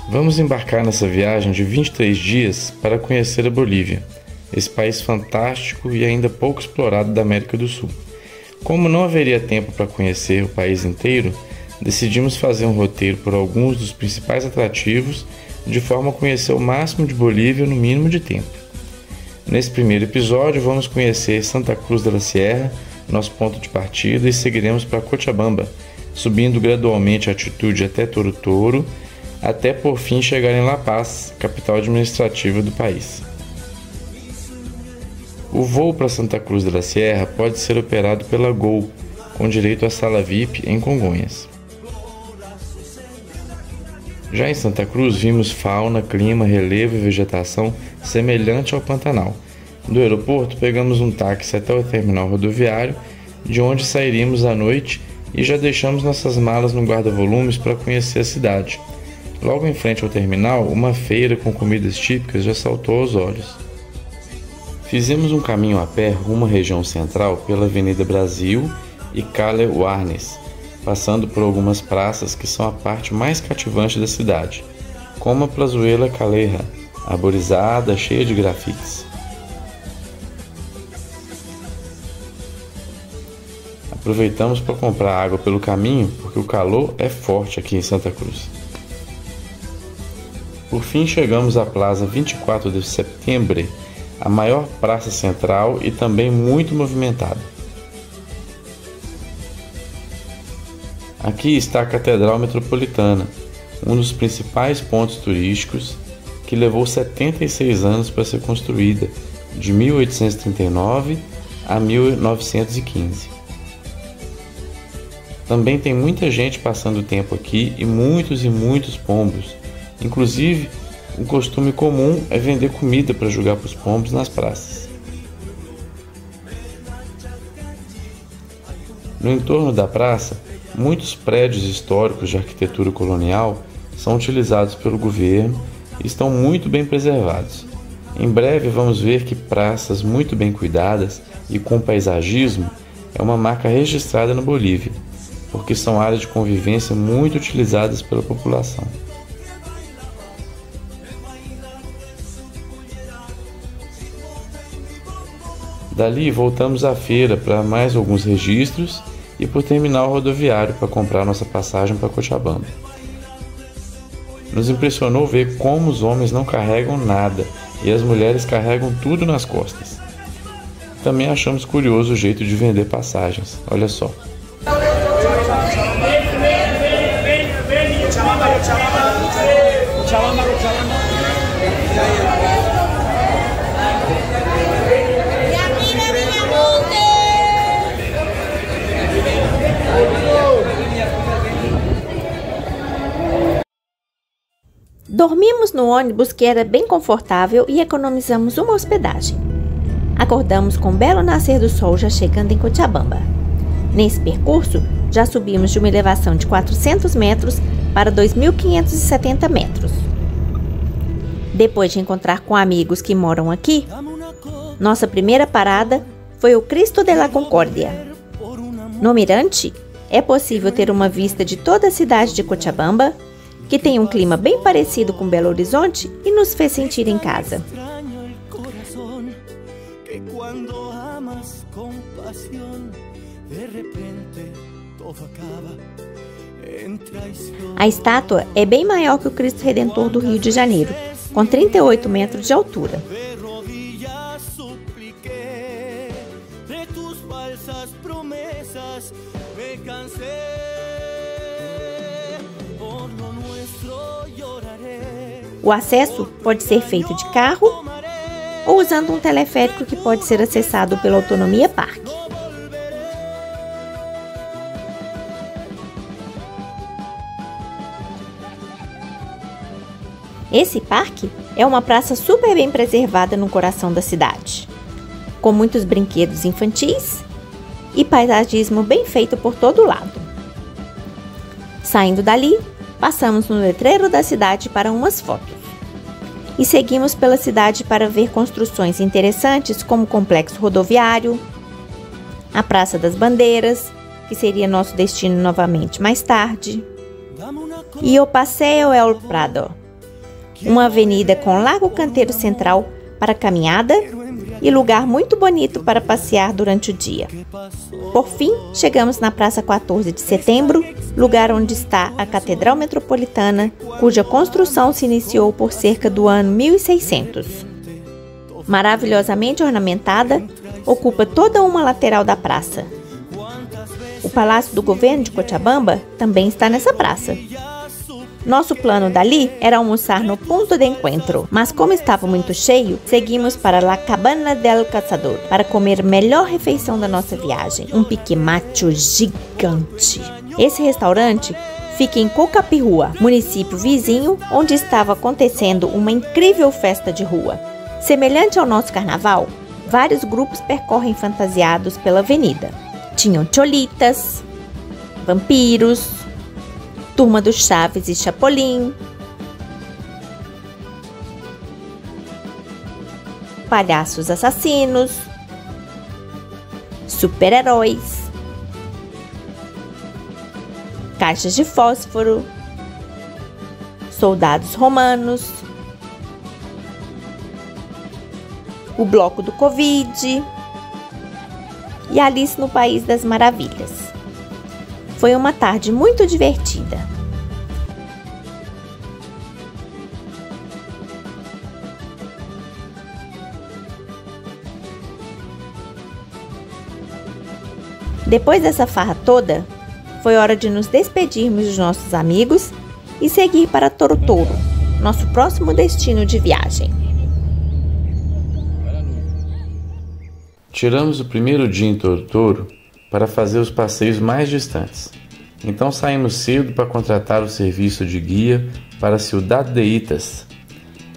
Vamos embarcar nessa viagem de 23 dias para conhecer a Bolívia, esse país fantástico e ainda pouco explorado da América do Sul. Como não haveria tempo para conhecer o país inteiro, decidimos fazer um roteiro por alguns dos principais atrativos, de forma a conhecer o máximo de Bolívia no mínimo de tempo. Nesse primeiro episódio, vamos conhecer Santa Cruz de la Sierra, nosso ponto de partida, e seguiremos para Cochabamba, subindo gradualmente a altitude até Toro, até por fim chegar em La Paz, capital administrativa do país. O voo para Santa Cruz de la Sierra pode ser operado pela Gol, com direito à sala VIP em Congonhas. Já em Santa Cruz vimos fauna, clima, relevo e vegetação semelhante ao Pantanal. Do aeroporto pegamos um táxi até o terminal rodoviário, de onde sairíamos à noite e já deixamos nossas malas no guarda-volumes para conhecer a cidade. Logo em frente ao terminal, uma feira com comidas típicas já saltou aos olhos. Fizemos um caminho a pé rumo à região central pela Avenida Brasil e Calle Warnes, passando por algumas praças que são a parte mais cativante da cidade, como a Plazuela Calleja, arborizada, cheia de grafites. Aproveitamos para comprar água pelo caminho, porque o calor é forte aqui em Santa Cruz. Por fim, chegamos à Plaza 24 de Setembro, a maior praça central e também muito movimentada. Aqui está a Catedral Metropolitana, um dos principais pontos turísticos, que levou 76 anos para ser construída, de 1839 a 1915. Também tem muita gente passando tempo aqui e muitos pombos. Inclusive, um costume comum é vender comida para jogar para os pombos nas praças. No entorno da praça, muitos prédios históricos de arquitetura colonial são utilizados pelo governo e estão muito bem preservados. Em breve vamos ver que praças muito bem cuidadas e com paisagismo é uma marca registrada na Bolívia, porque são áreas de convivência muito utilizadas pela população. Dali voltamos à feira para mais alguns registros e por terminal rodoviário para comprar nossa passagem para Cochabamba. Nos impressionou ver como os homens não carregam nada e as mulheres carregam tudo nas costas. Também achamos curioso o jeito de vender passagens, olha só. Dormimos no ônibus, que era bem confortável, e economizamos uma hospedagem. Acordamos com um belo nascer do sol já chegando em Cochabamba. Nesse percurso, já subimos de uma elevação de 400 metros para 2.570 metros. Depois de encontrar com amigos que moram aqui, nossa primeira parada foi o Cristo de la Concórdia. No mirante, é possível ter uma vista de toda a cidade de Cochabamba, que tem um clima bem parecido com Belo Horizonte e nos fez sentir em casa. A estátua é bem maior que o Cristo Redentor do Rio de Janeiro, com 38 metros de altura. O acesso pode ser feito de carro ou usando um teleférico que pode ser acessado pela Autonomia Parque. Esse parque é uma praça super bem preservada no coração da cidade, com muitos brinquedos infantis e paisagismo bem feito por todo lado. Saindo dali, passamos no letreiro da cidade para umas fotos e seguimos pela cidade para ver construções interessantes como o complexo rodoviário, a Praça das Bandeiras, que seria nosso destino novamente mais tarde, e o Paseo El Prado, uma avenida com Lago Canteiro Central para caminhada e lugar muito bonito para passear durante o dia. Por fim, chegamos na Praça 14 de Setembro, lugar onde está a Catedral Metropolitana, cuja construção se iniciou por cerca do ano 1600. Maravilhosamente ornamentada, ocupa toda uma lateral da praça. O Palácio do Governo de Cochabamba também está nessa praça. Nosso plano dali era almoçar no Punto de Encuentro, mas como estava muito cheio, seguimos para La Cabana del Cazador para comer a melhor refeição da nossa viagem, um pique-macho gigante. Esse restaurante fica em Cocapirrua, município vizinho, onde estava acontecendo uma incrível festa de rua. Semelhante ao nosso carnaval, vários grupos percorrem fantasiados pela avenida. Tinham cholitas, vampiros, Turma do Chaves e Chapolin, palhaços assassinos, super-heróis, caixas de fósforo, soldados romanos, o bloco do Covid e Alice no País das Maravilhas. Foi uma tarde muito divertida. Depois dessa farra toda, foi hora de nos despedirmos dos nossos amigos e seguir para Torotoro, nosso próximo destino de viagem. Tiramos o primeiro dia em Torotoro para fazer os passeios mais distantes. Então saímos cedo para contratar o serviço de guia para Ciudad de Itas.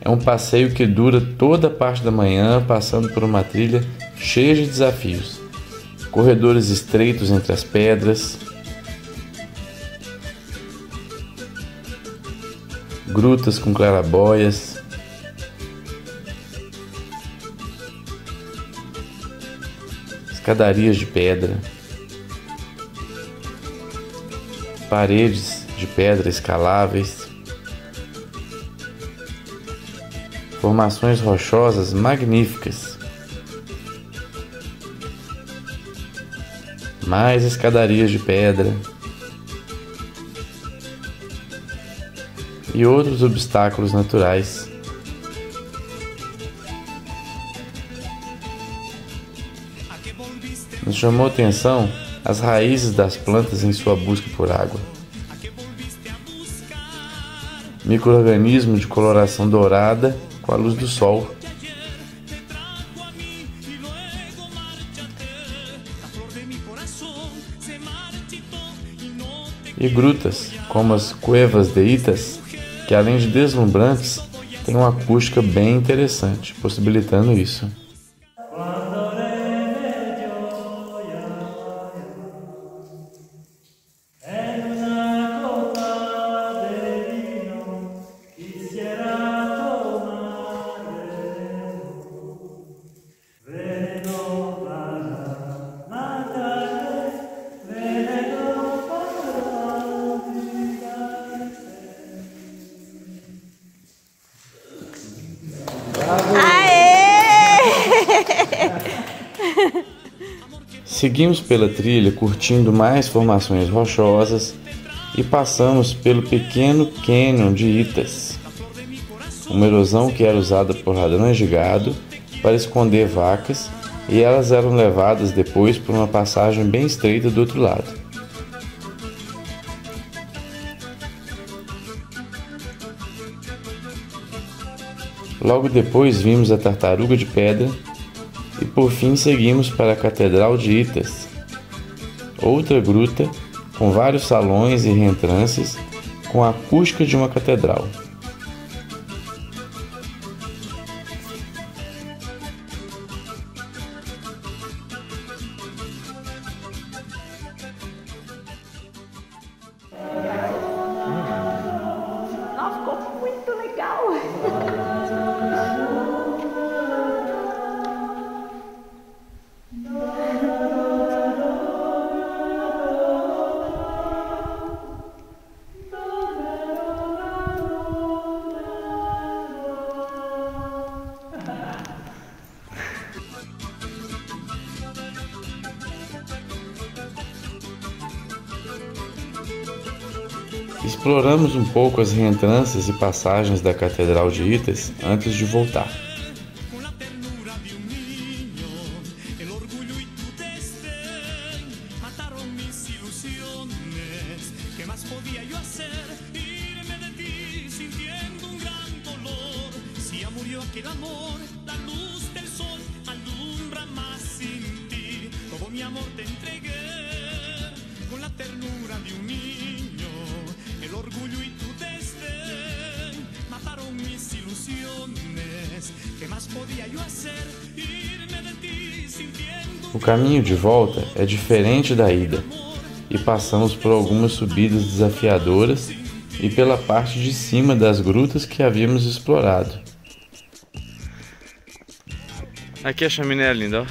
É um passeio que dura toda a parte da manhã, passando por uma trilha cheia de desafios. Corredores estreitos entre as pedras, grutas com clarabóias, escadarias de pedra, paredes de pedra escaláveis, formações rochosas magníficas, mais escadarias de pedra e outros obstáculos naturais. Nos chamou a atenção as raízes das plantas em sua busca por água. Micro-organismo de coloração dourada com a luz do sol. E grutas, como as Cuevas de Itas, que além de deslumbrantes, têm uma acústica bem interessante, possibilitando isso. Seguimos pela trilha curtindo mais formações rochosas e passamos pelo pequeno cânion de Itas, uma erosão que era usada por ladrões de gado para esconder vacas, e elas eram levadas depois por uma passagem bem estreita do outro lado. Logo depois vimos a Tartaruga de Pedra e por fim seguimos para a Catedral de Itas, outra gruta com vários salões e reentrances com a acústica de uma catedral. Nossa, ficou muito legal! Exploramos um pouco as reentrâncias e passagens da Catedral de Itas antes de voltar. O caminho de volta é diferente da ida e passamos por algumas subidas desafiadoras e pela parte de cima das grutas que havíamos explorado. Aqui a chaminé é linda, ó.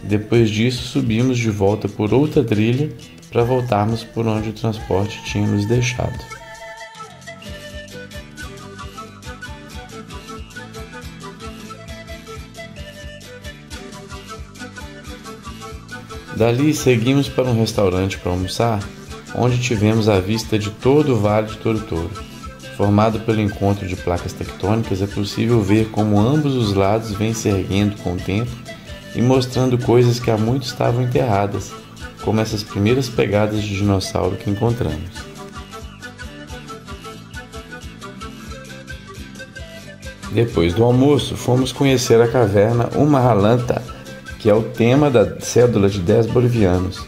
Depois disso, subimos de volta por outra trilha para voltarmos por onde o transporte tinha nos deixado. Dali seguimos para um restaurante para almoçar, onde tivemos a vista de todo o Vale de Torotoro. Formado pelo encontro de placas tectônicas, é possível ver como ambos os lados vêm se erguendo com o tempo e mostrando coisas que há muito estavam enterradas, como essas primeiras pegadas de dinossauro que encontramos. Depois do almoço, fomos conhecer a caverna Humahalanta, que é o tema da cédula de 10 bolivianos.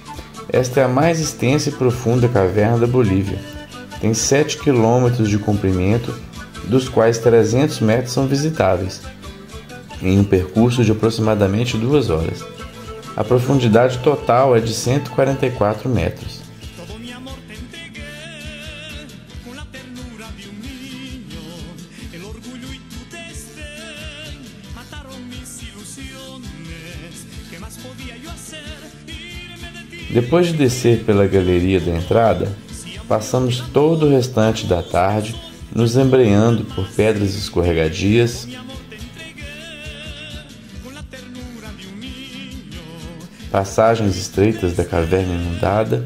Esta é a mais extensa e profunda caverna da Bolívia. Tem 7 quilômetros de comprimento, dos quais 300 metros são visitáveis, em um percurso de aproximadamente 2 horas. A profundidade total é de 144 metros. Depois de descer pela galeria da entrada, passamos todo o restante da tarde nos embreando por pedras escorregadias, passagens estreitas da caverna inundada,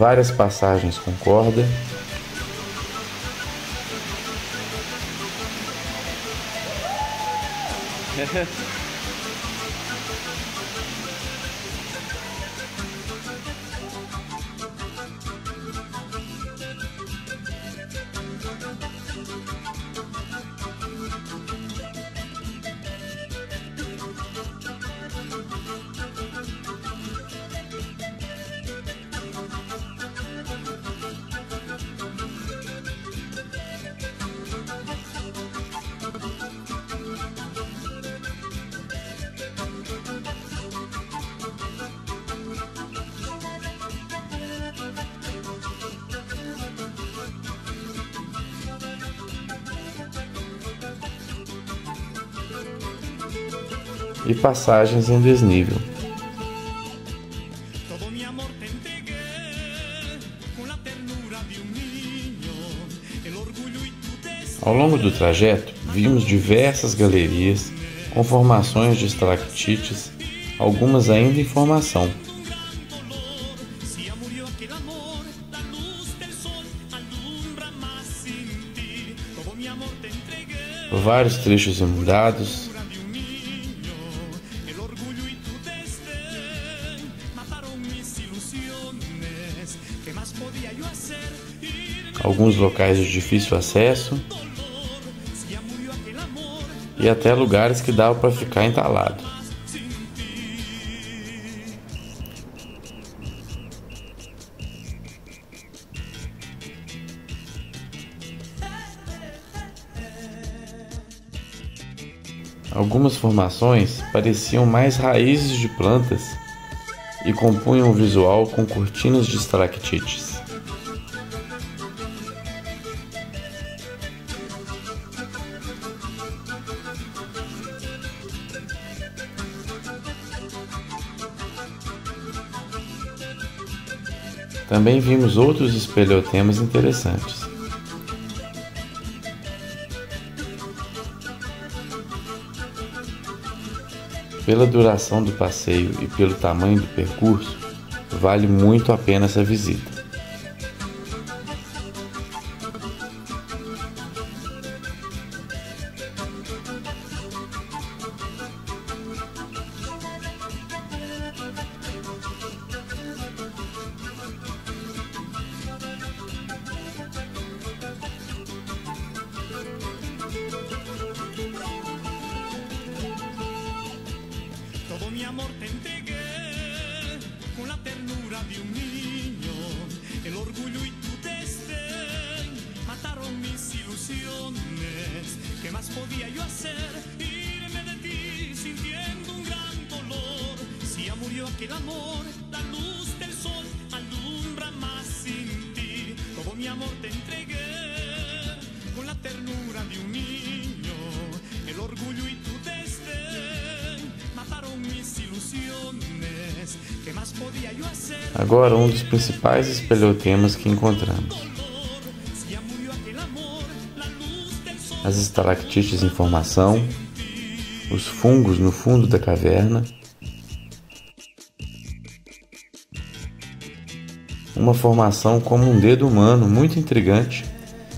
várias passagens com corda, e passagens em desnível. Ao longo do trajeto, vimos diversas galerias com formações de estalactites, algumas ainda em formação. Vários trechos inundados, alguns locais de difícil acesso e até lugares que dava para ficar entalado. Algumas formações pareciam mais raízes de plantas e compunham o visual com cortinas de estalactites. Também vimos outros espeleotemas interessantes. Pela duração do passeio e pelo tamanho do percurso, vale muito a pena essa visita. Todo mi amor te entregué con la ternura de un niño, el orgullo y tu desdén mataron mis ilusiones. ¿Qué más podía yo hacer? Irme de ti sintiendo un gran dolor. Si ya murió aquel amor, la luz del sol alumbra más sin ti. Todo mi amor te entregué con la ternura de un niño, el orgullo y tu desdén mataron mis ilusiones. ¿Qué más podía yo hacer? Agora, um dos principais espeleotemas que encontramos: as estalactites em formação, os fungos no fundo da caverna, uma formação como um dedo humano muito intrigante,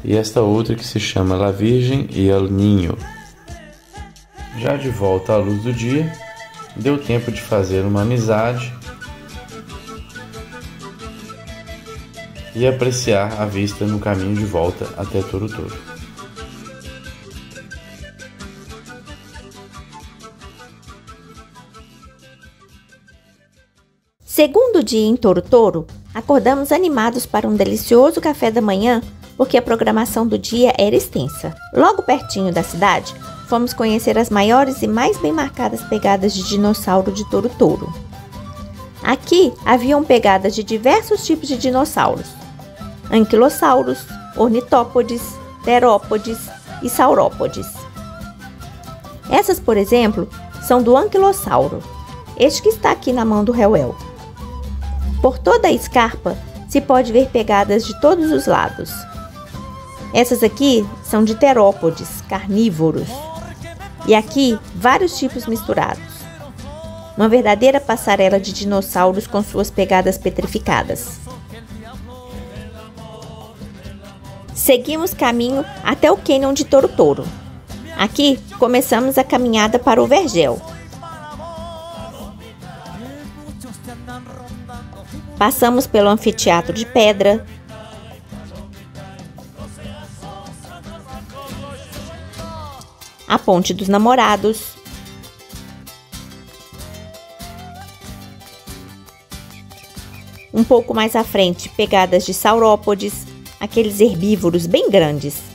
e esta outra que se chama La Virgem e El Niño. Já de volta à luz do dia, deu tempo de fazer uma amizade e apreciar a vista no caminho de volta até Torotoro. Segundo dia em Torotoro, acordamos animados para um delicioso café da manhã, porque a programação do dia era extensa. Logo pertinho da cidade, fomos conhecer as maiores e mais bem marcadas pegadas de dinossauro de Torotoro. Aqui haviam pegadas de diversos tipos de dinossauros: anquilossauros, ornitópodes, terópodes e saurópodes. Essas, por exemplo, são do anquilossauro, este que está aqui na mão do Reuel. Por toda a escarpa se pode ver pegadas de todos os lados. Essas aqui são de terópodes, carnívoros. E aqui, vários tipos misturados. Uma verdadeira passarela de dinossauros com suas pegadas petrificadas. Seguimos caminho até o cânion de Torotoro. Aqui, começamos a caminhada para o Vergel. Passamos pelo anfiteatro de pedra, a Ponte dos Namorados, um pouco mais à frente, pegadas de saurópodes, aqueles herbívoros bem grandes.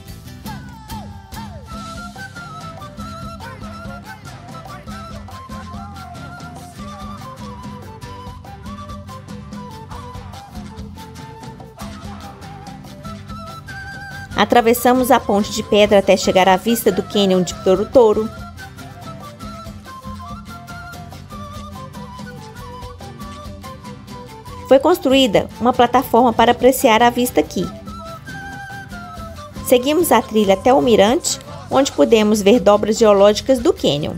Atravessamos a ponte de pedra até chegar à vista do cânion de Torotoro. Foi construída uma plataforma para apreciar a vista aqui. Seguimos a trilha até o mirante, onde pudemos ver dobras geológicas do cânion.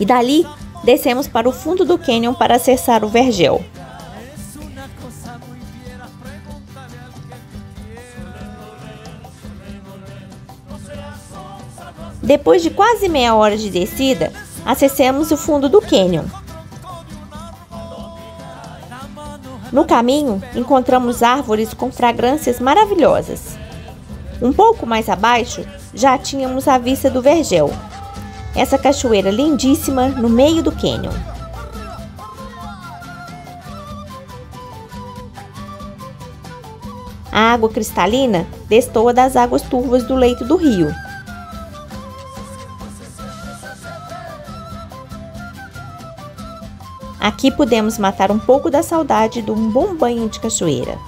E dali, descemos para o fundo do cânion para acessar o Vergel. Depois de quase meia hora de descida, acessamos o fundo do cânion. No caminho, encontramos árvores com fragrâncias maravilhosas. Um pouco mais abaixo, já tínhamos a vista do Vergel, essa cachoeira lindíssima no meio do cânion. A água cristalina destoa das águas turvas do leito do rio. Aqui pudemos matar um pouco da saudade de um bom banho de cachoeira.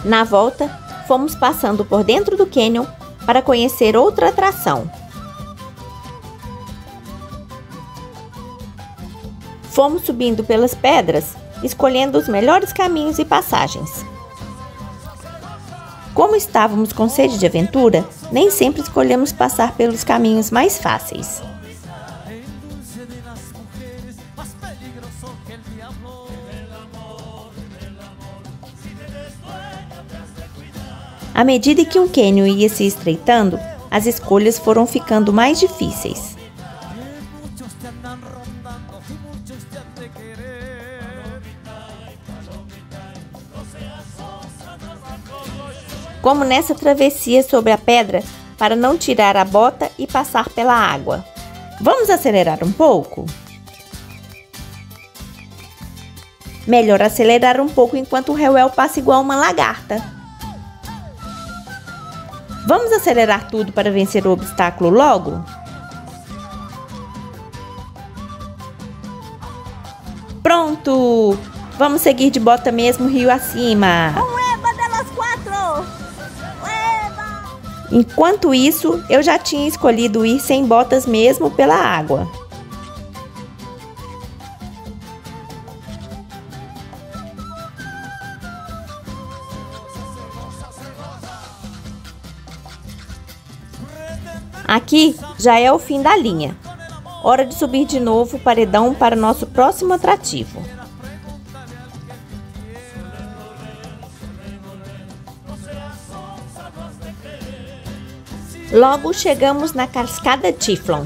Na volta, fomos passando por dentro do cânion para conhecer outra atração. Fomos subindo pelas pedras, escolhendo os melhores caminhos e passagens. Como estávamos com sede de aventura, nem sempre escolhemos passar pelos caminhos mais fáceis. À medida que o cânion ia se estreitando, as escolhas foram ficando mais difíceis. Como nessa travessia sobre a pedra, para não tirar a bota e passar pela água. Vamos acelerar um pouco? Melhor acelerar um pouco enquanto o Reuel passa igual uma lagarta. Vamos acelerar tudo para vencer o obstáculo logo? Pronto! Vamos seguir de bota mesmo rio acima. Enquanto isso, eu já tinha escolhido ir sem botas mesmo pela água. Aqui já é o fim da linha. Hora de subir de novo o paredão para o nosso próximo atrativo. Logo chegamos na Cascada Typhlon,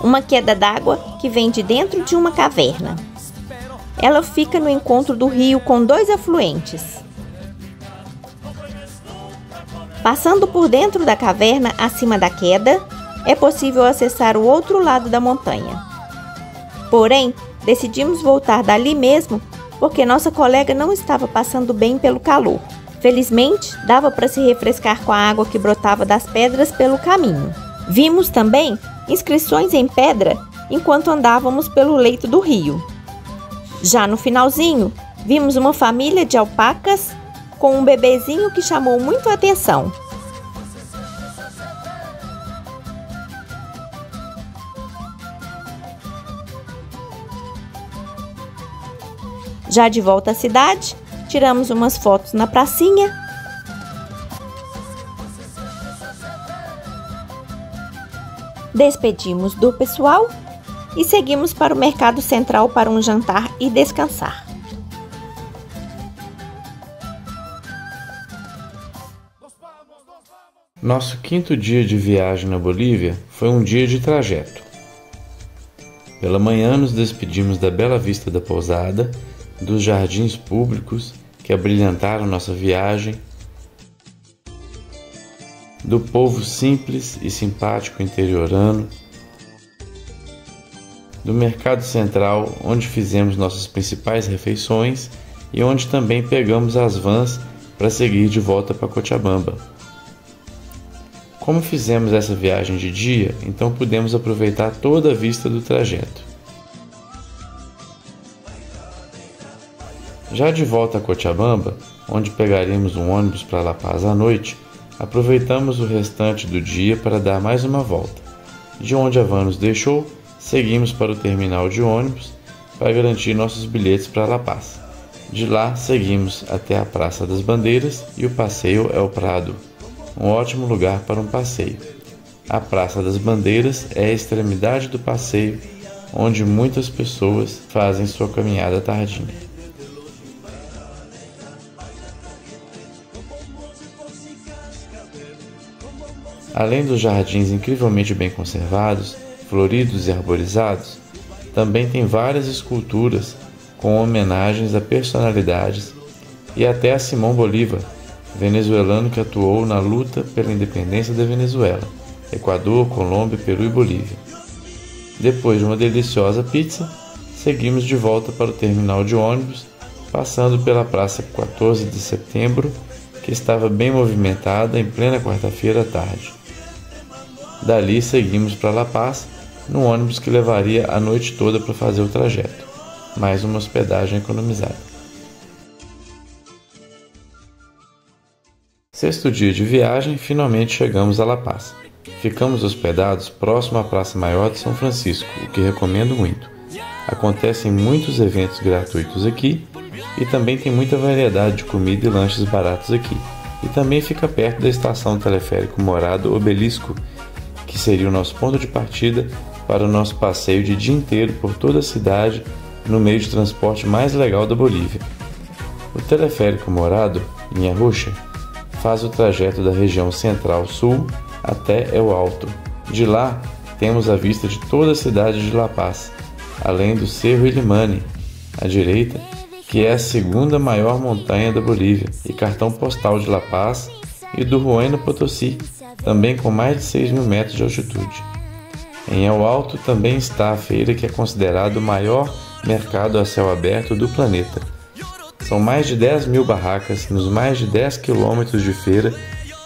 uma queda d'água que vem de dentro de uma caverna. Ela fica no encontro do rio com dois afluentes. Passando por dentro da caverna, acima da queda, é possível acessar o outro lado da montanha. Porém, decidimos voltar dali mesmo porque nossa colega não estava passando bem pelo calor. Felizmente, dava para se refrescar com a água que brotava das pedras pelo caminho. Vimos também inscrições em pedra enquanto andávamos pelo leito do rio. Já no finalzinho, vimos uma família de alpacas com um bebezinho que chamou muito a atenção. Já de volta à cidade, tiramos umas fotos na pracinha. Despedimos do pessoal e seguimos para o Mercado Central para um jantar e descansar. Nosso quinto dia de viagem na Bolívia foi um dia de trajeto. Pela manhã nos despedimos da bela vista da pousada, dos jardins públicos que abrilhantaram nossa viagem, do povo simples e simpático interiorano, do Mercado Central, onde fizemos nossas principais refeições e onde também pegamos as vans para seguir de volta para Cochabamba. Como fizemos essa viagem de dia, então pudemos aproveitar toda a vista do trajeto. Já de volta a Cochabamba, onde pegaremos um ônibus para La Paz à noite, aproveitamos o restante do dia para dar mais uma volta. De onde a van nos deixou, seguimos para o terminal de ônibus para garantir nossos bilhetes para La Paz. De lá, seguimos até a Praça das Bandeiras e o passeio El Prado, um ótimo lugar para um passeio. A Praça das Bandeiras é a extremidade do passeio, onde muitas pessoas fazem sua caminhada tardinha. Além dos jardins incrivelmente bem conservados, floridos e arborizados, também tem várias esculturas com homenagens a personalidades e até a Simón Bolívar, venezuelano que atuou na luta pela independência da Venezuela, Equador, Colômbia, Peru e Bolívia. Depois de uma deliciosa pizza, seguimos de volta para o terminal de ônibus, passando pela Praça 14 de Setembro, que estava bem movimentada em plena quarta-feira à tarde. Dali seguimos para La Paz, no ônibus que levaria a noite toda para fazer o trajeto, mais uma hospedagem economizada. Sexto dia de viagem, finalmente chegamos a La Paz. Ficamos hospedados próximo à Praça Maior de São Francisco, o que recomendo muito. Acontecem muitos eventos gratuitos aqui e também tem muita variedade de comida e lanches baratos aqui. E também fica perto da estação teleférico Morado Obelisco, que seria o nosso ponto de partida para o nosso passeio de dia inteiro por toda a cidade no meio de transporte mais legal da Bolívia. O teleférico Morado, em Arusha, faz o trajeto da região central-sul até El Alto. De lá, temos a vista de toda a cidade de La Paz, além do Cerro Illimani, à direita, que é a segunda maior montanha da Bolívia, e cartão postal de La Paz, e do Huayna Potosí, também com mais de 6.000 metros de altitude. Em El Alto também está a feira, que é considerado o maior mercado a céu aberto do planeta. São mais de 10.000 barracas nos mais de 10 quilômetros de feira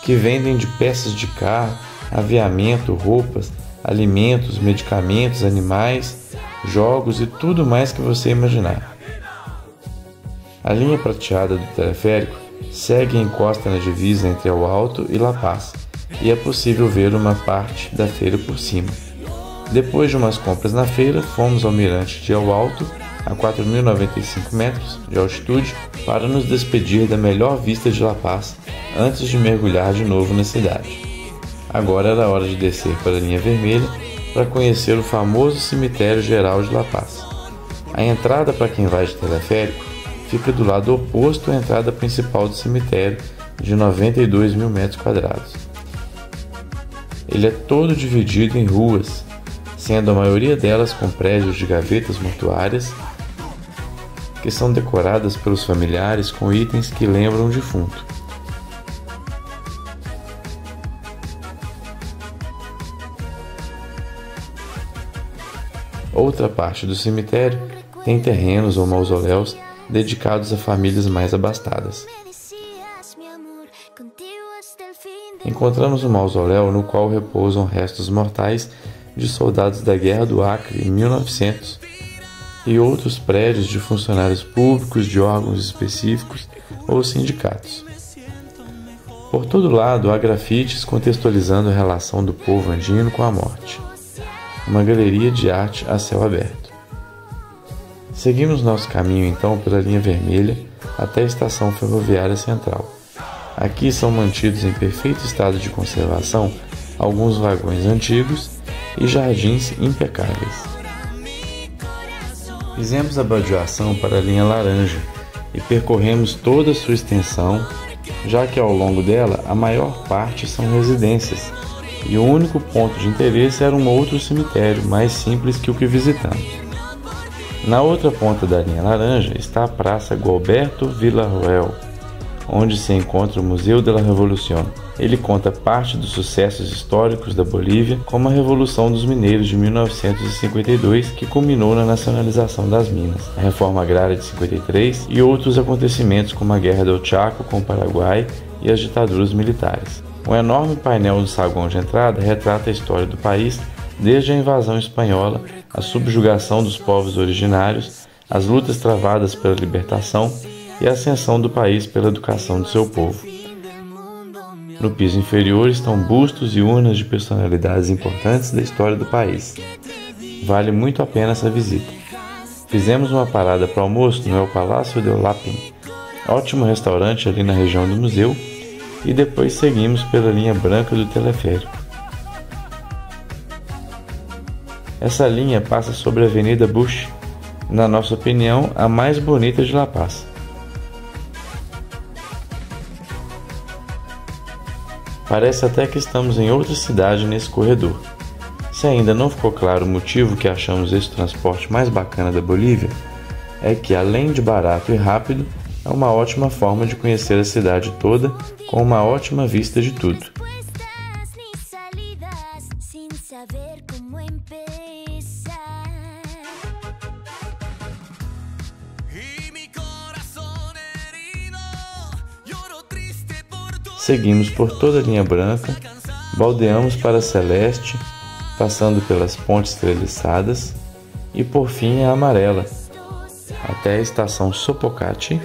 que vendem de peças de carro, aviamento, roupas, alimentos, medicamentos, animais, jogos e tudo mais que você imaginar. A linha prateada do teleférico segue e encosta na divisa entre El Alto e La Paz, e é possível ver uma parte da feira por cima. Depois de umas compras na feira, fomos ao mirante de El Alto, a 4.095 metros de altitude, para nos despedir da melhor vista de La Paz antes de mergulhar de novo na cidade. Agora era hora de descer para a linha vermelha para conhecer o famoso cemitério geral de La Paz. A entrada para quem vai de teleférico fica do lado oposto à entrada principal do cemitério, de 92.000 metros quadrados. Ele é todo dividido em ruas, sendo a maioria delas com prédios de gavetas mortuárias que são decoradas pelos familiares com itens que lembram o defunto. Outra parte do cemitério tem terrenos ou mausoléus dedicados a famílias mais abastadas. Encontramos um mausoléu no qual repousam restos mortais de soldados da Guerra do Acre em 1900 e outros prédios de funcionários públicos de órgãos específicos ou sindicatos. Por todo lado há grafites contextualizando a relação do povo andino com a morte. Uma galeria de arte a céu aberto. Seguimos nosso caminho então pela linha vermelha até a estação ferroviária central. Aqui são mantidos em perfeito estado de conservação alguns vagões antigos e jardins impecáveis. Fizemos a baldeação para a linha laranja e percorremos toda a sua extensão, já que ao longo dela a maior parte são residências, e o único ponto de interesse era um outro cemitério mais simples que o que visitamos. Na outra ponta da linha laranja está a Praça Gualberto Villarroel, onde se encontra o Museu de la Revolución. Ele conta parte dos sucessos históricos da Bolívia, como a Revolução dos Mineiros de 1952, que culminou na nacionalização das minas, a Reforma Agrária de 53 e outros acontecimentos como a Guerra do Chaco com o Paraguai e as ditaduras militares. Um enorme painel do saguão de entrada retrata a história do país desde a invasão espanhola, a subjugação dos povos originários, as lutas travadas pela libertação e a ascensão do país pela educação do seu povo. No piso inferior estão bustos e urnas de personalidades importantes da história do país. Vale muito a pena essa visita. Fizemos uma parada para almoço no El Palácio del Lapin, ótimo restaurante ali na região do museu, e depois seguimos pela linha branca do teleférico. Essa linha passa sobre a Avenida Bush, na nossa opinião, a mais bonita de La Paz. Parece até que estamos em outra cidade nesse corredor. Se ainda não ficou claro o motivo que achamos esse transporte mais bacana da Bolívia, é que, além de barato e rápido, é uma ótima forma de conhecer a cidade toda com uma ótima vista de tudo. Seguimos por toda a linha branca, baldeamos para Celeste, passando pelas pontes treliçadas e por fim a amarela, até a estação Sopocati,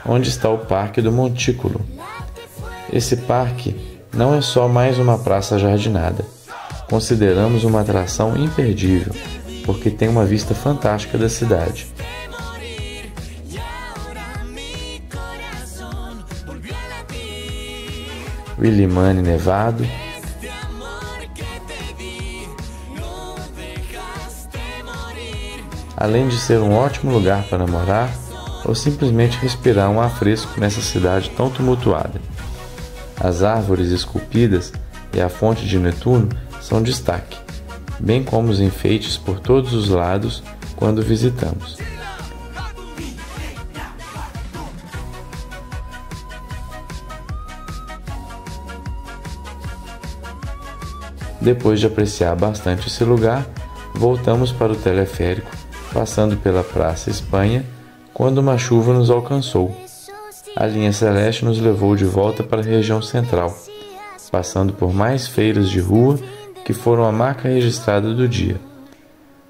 onde está o Parque do Montículo. Esse parque não é só mais uma praça jardinada. Consideramos uma atração imperdível, porque tem uma vista fantástica da cidade. O Illimani Nevado, além de ser um ótimo lugar para morar ou simplesmente respirar um ar fresco nessa cidade tão tumultuada. As árvores esculpidas e a fonte de Netuno são destaque, bem como os enfeites por todos os lados quando visitamos. Depois de apreciar bastante esse lugar, voltamos para o teleférico, passando pela Praça Espanha, quando uma chuva nos alcançou. A linha celeste nos levou de volta para a região central, passando por mais feiras de rua que foram a marca registrada do dia.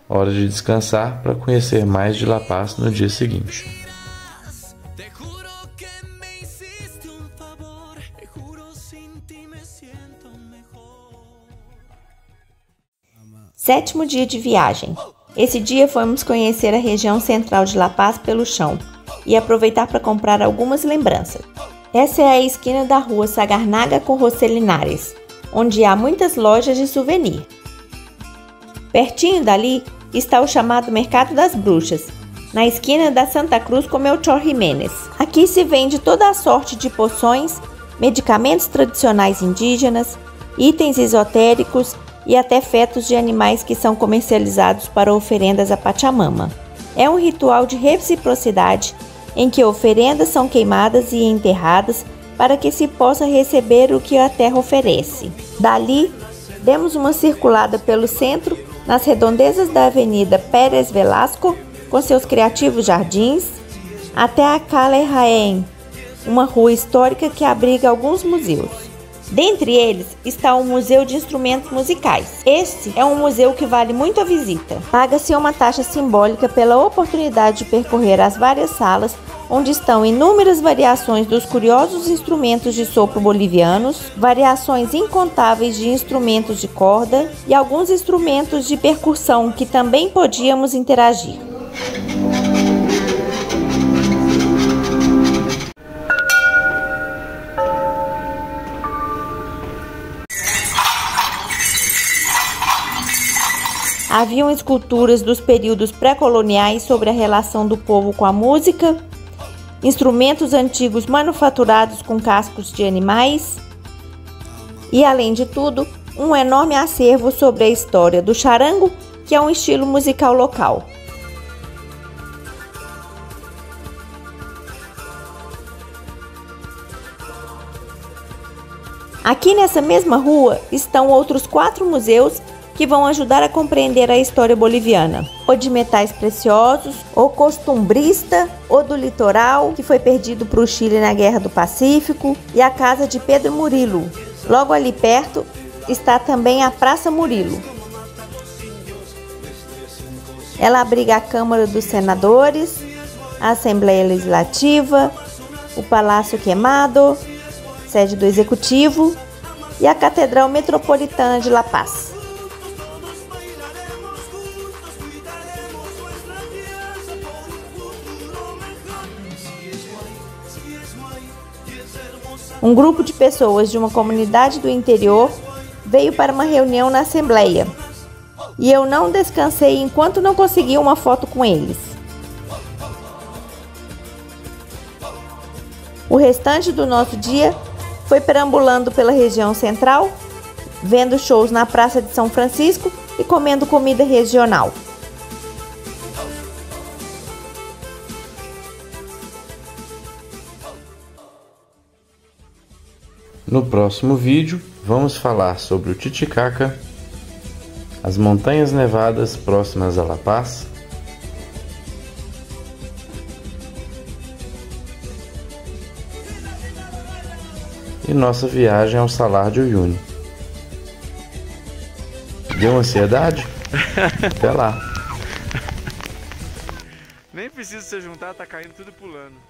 Hora de descansar para conhecer mais de La Paz no dia seguinte. Sétimo dia de viagem. Esse dia fomos conhecer a região central de La Paz pelo chão e aproveitar para comprar algumas lembranças. Essa é a esquina da rua Sagarnaga com José Linares, onde há muitas lojas de souvenir. Pertinho dali está o chamado Mercado das Bruxas, na esquina da Santa Cruz com Melchor Jiménez. Aqui se vende toda a sorte de poções, medicamentos tradicionais indígenas, itens esotéricos e até fetos de animais que são comercializados para oferendas a Pachamama. É um ritual de reciprocidade em que oferendas são queimadas e enterradas para que se possa receber o que a terra oferece. Dali, demos uma circulada pelo centro, nas redondezas da Avenida Pérez Velasco, com seus criativos jardins, até a Calle Jaén, uma rua histórica que abriga alguns museus. Dentre eles está o Museu de Instrumentos Musicais. Este é um museu que vale muito a visita. Paga-se uma taxa simbólica pela oportunidade de percorrer as várias salas, onde estão inúmeras variações dos curiosos instrumentos de sopro bolivianos, variações incontáveis de instrumentos de corda e alguns instrumentos de percussão que também podíamos interagir. Haviam esculturas dos períodos pré-coloniais sobre a relação do povo com a música, instrumentos antigos manufaturados com cascos de animais e, além de tudo, um enorme acervo sobre a história do charango, que é um estilo musical local. Aqui nessa mesma rua estão outros 4 museus que vão ajudar a compreender a história boliviana. O de metais preciosos, o costumbrista, o do litoral, que foi perdido para o Chile na Guerra do Pacífico, e a casa de Pedro Murilo. Logo ali perto está também a Praça Murilo. Ela abriga a Câmara dos Senadores, a Assembleia Legislativa, o Palácio Quemado, sede do Executivo, e a Catedral Metropolitana de La Paz. Um grupo de pessoas de uma comunidade do interior veio para uma reunião na Assembleia e eu não descansei enquanto não consegui uma foto com eles. O restante do nosso dia foi perambulando pela região central, vendo shows na Praça de São Francisco e comendo comida regional. No próximo vídeo, vamos falar sobre o Titicaca, as montanhas nevadas próximas a La Paz, e nossa viagem ao Salar de Uyuni. Deu ansiedade? Até lá! Nem precisa se juntar, tá caindo tudo pulando.